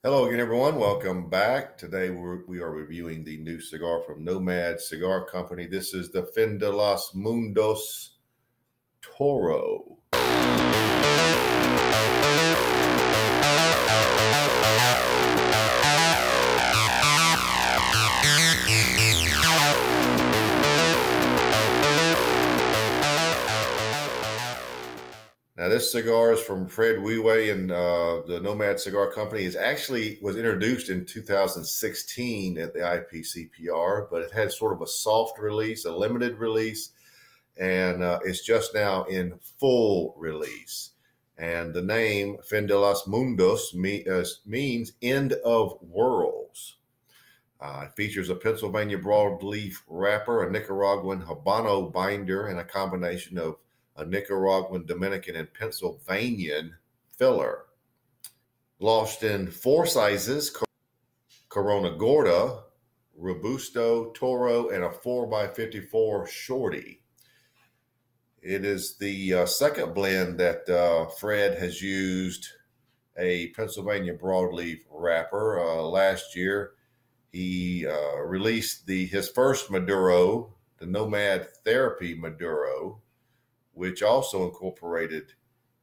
Hello again, everyone. Welcome back. Today we are reviewing the new cigar from Nomad Cigar Company. This is the Fin de los Mundos Toro. Now, this cigar is from Fred Weiwei and the Nomad Cigar Company. It actually was introduced in 2016 at the IPCPR, but it had sort of a soft release, a limited release, and it's just now in full release. And the name Fin de los Mundos means end of worlds. It features a Pennsylvania broadleaf wrapper, a Nicaraguan Habano binder, and a combination of a Nicaraguan, Dominican, and Pennsylvanian filler. Launched in four sizes: Corona Gorda, Robusto, Toro, and a 4x54 Shorty. It is the second blend that Fred has used a Pennsylvania broadleaf wrapper. Last year, he released his first Maduro, the Nomad Therapy Maduro, which also incorporated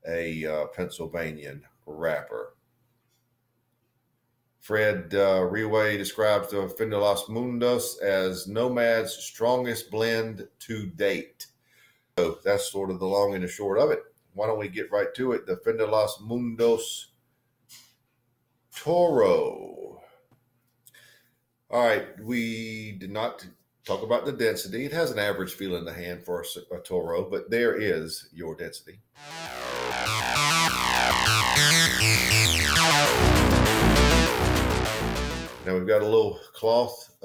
a Pennsylvanian wrapper. Fred Weiwei describes the Fin de los Mundos as Nomad's strongest blend to date. So that's sort of the long and the short of it. Why don't we get right to it? The Fin de los Mundos Toro. All right, we did not talk about the density. It has an average feel in the hand for a Toro, but there is your density. Now we've got a little cloth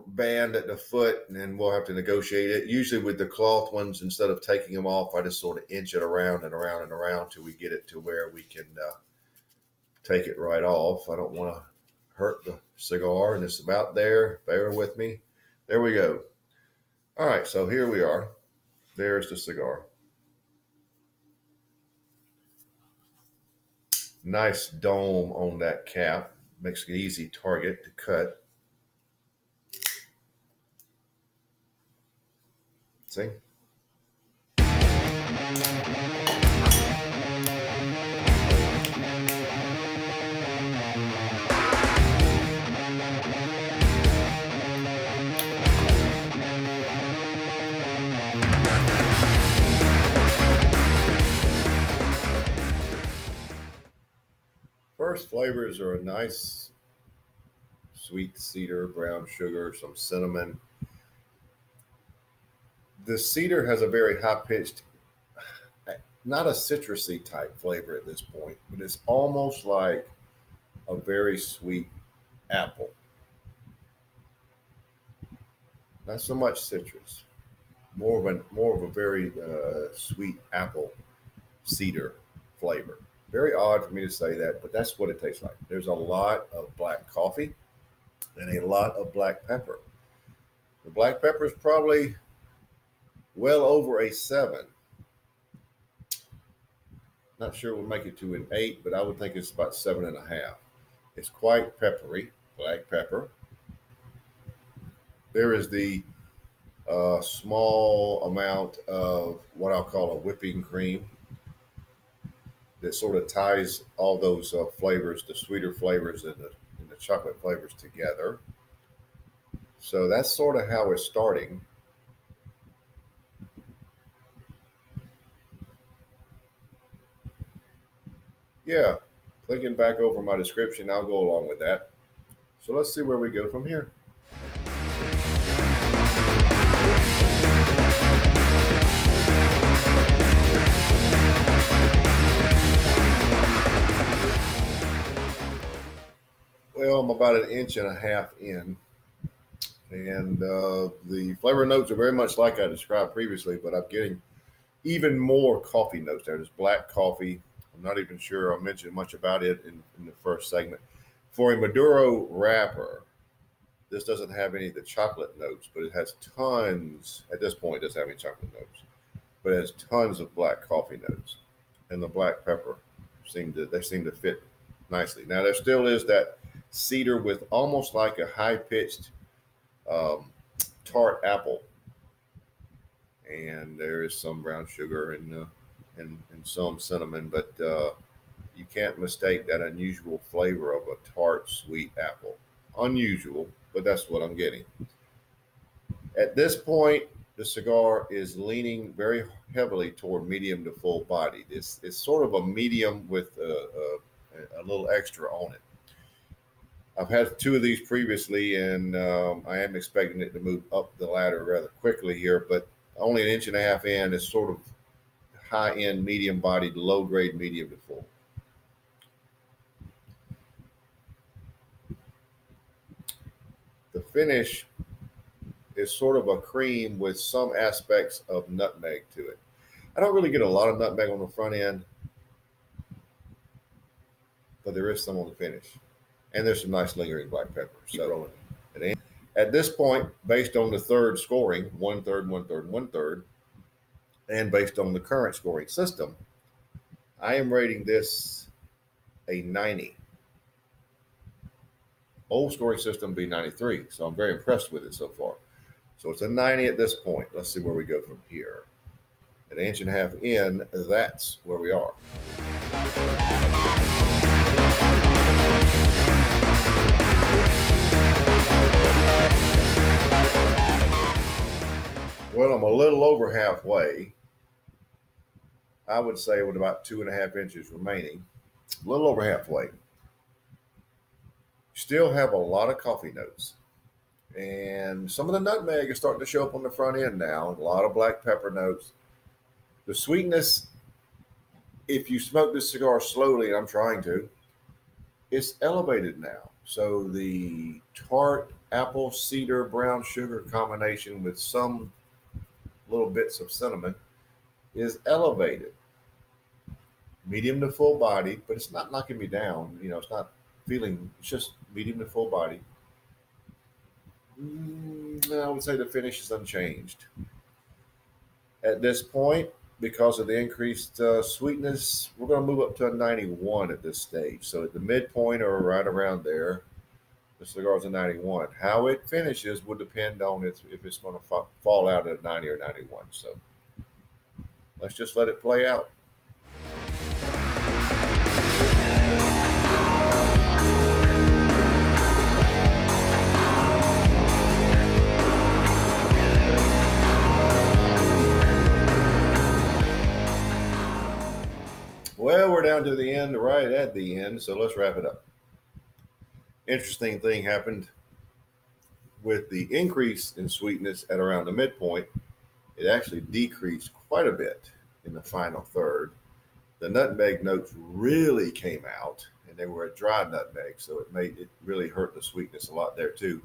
band at the foot, and then we'll have to negotiate it. Usually with the cloth ones, instead of taking them off, I just sort of inch it around and around and around till we get it to where we can take it right off. I don't want to hurt the cigar, and it's about there. Bear with me. There we go. All right, so here we are. There's the cigar. Nice dome on that cap. Makes it an easy target to cut. See? First flavors are a nice sweet cedar, brown sugar, some cinnamon. The cedar has a very high-pitched, not a citrusy type flavor at this point, but it's almost like a very sweet apple. Not so much citrus, more of a very sweet apple cedar flavor. Very odd for me to say that, but that's what it tastes like. There's a lot of black coffee and a lot of black pepper. The black pepper is probably well over a 7. Not sure we'll make it to an 8, but I would think it's about 7.5. It's quite peppery, black pepper. There is the small amount of what I'll call a whipping cream that sort of ties all those flavors, the sweeter flavors and the chocolate flavors together. So that's sort of how it's starting. Yeah, thinking back over my description, I'll go along with that. So let's see where we go from here. Well, I'm about 1.5 inches in, and the flavor notes are very much like I described previously, but I'm getting even more coffee notes there. There's black coffee. I'm not even sure I mentioned much about it in the first segment. For a Maduro wrapper, this doesn't have any of the chocolate notes, but it has tons, at this point, it doesn't have any chocolate notes, but it has tons of black coffee notes. And the black pepper seem to fit nicely. Now there still is that cedar with almost like a high-pitched tart apple, and there is some brown sugar and some cinnamon, but you can't mistake that unusual flavor of a tart sweet apple. Unusual, but that's what I'm getting. At this point, the cigar is leaning very heavily toward medium to full bodied. It's sort of a medium with a little extra on it. I've had two of these previously, and I am expecting it to move up the ladder rather quickly here, but only an inch and a half in is sort of high-end, medium-bodied, low-grade medium to full. The finish is sort of a cream with some aspects of nutmeg to it. I don't really get a lot of nutmeg on the front end, but there is some on the finish. And there's some nice lingering black pepper. So at this point, based on the third scoring, 1/3, 1/3, 1/3, and based on the current scoring system, I am rating this a 90. Old scoring system would be 93, so I'm very impressed with it so far. So it's a 90 at this point. Let's see where we go from here. An inch and a half in, that's where we are. Well, I'm a little over halfway. I would say with about 2.5 inches remaining, a little over halfway. Still have a lot of coffee notes. And some of the nutmeg is starting to show up on the front end now. A lot of black pepper notes. The sweetness, if you smoke this cigar slowly, and I'm trying to, it's elevated now. So the tart apple cedar brown sugar combination with some little bits of cinnamon is elevated. Medium to full bodied, but it's not knocking me down. You know, it's not feeling, it's just medium to full bodied. I would say the finish is unchanged. At this point, because of the increased sweetness, we're going to move up to a 91 at this stage. So at the midpoint or right around there, the cigar's a 91. How it finishes will depend on if it's going to fall out at 90 or 91. So let's just let it play out. Well, we're down to the end, right at the end, so let's wrap it up. Interesting thing happened with the increase in sweetness at around the midpoint. It actually decreased quite a bit in the final third. The nutmeg notes really came out, and they were a dry nutmeg, so it really hurt the sweetness a lot there too.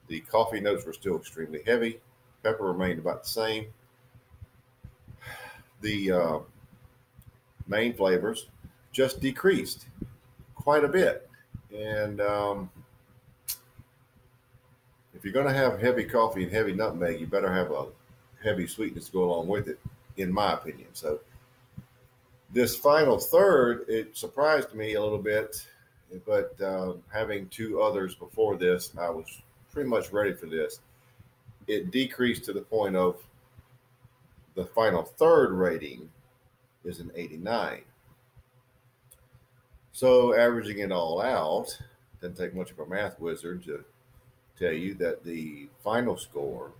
The coffee notes were still extremely heavy. Pepper remained about the same. The main flavors just decreased quite a bit. And if you're going to have heavy coffee and heavy nutmeg, you better have a heavy sweetness to go along with it, in my opinion. So this final third, it surprised me a little bit, but having two others before this, I was pretty much ready for this. It decreased to the point of the final third rating is an 89. So averaging it all out, doesn't take much of a math wizard to tell you that the final score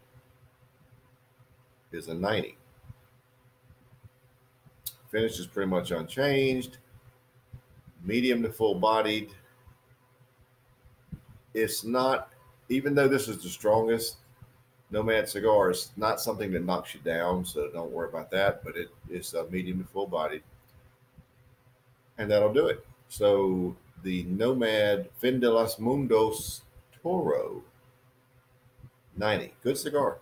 is a 90. Finish is pretty much unchanged. Medium to full bodied. It's not, even though this is the strongest Nomad cigar, is not something that knocks you down, so don't worry about that, but it is a medium to full bodied. And that'll do it. So the Nomad Fin de los Mundos Toro 90. Good cigar.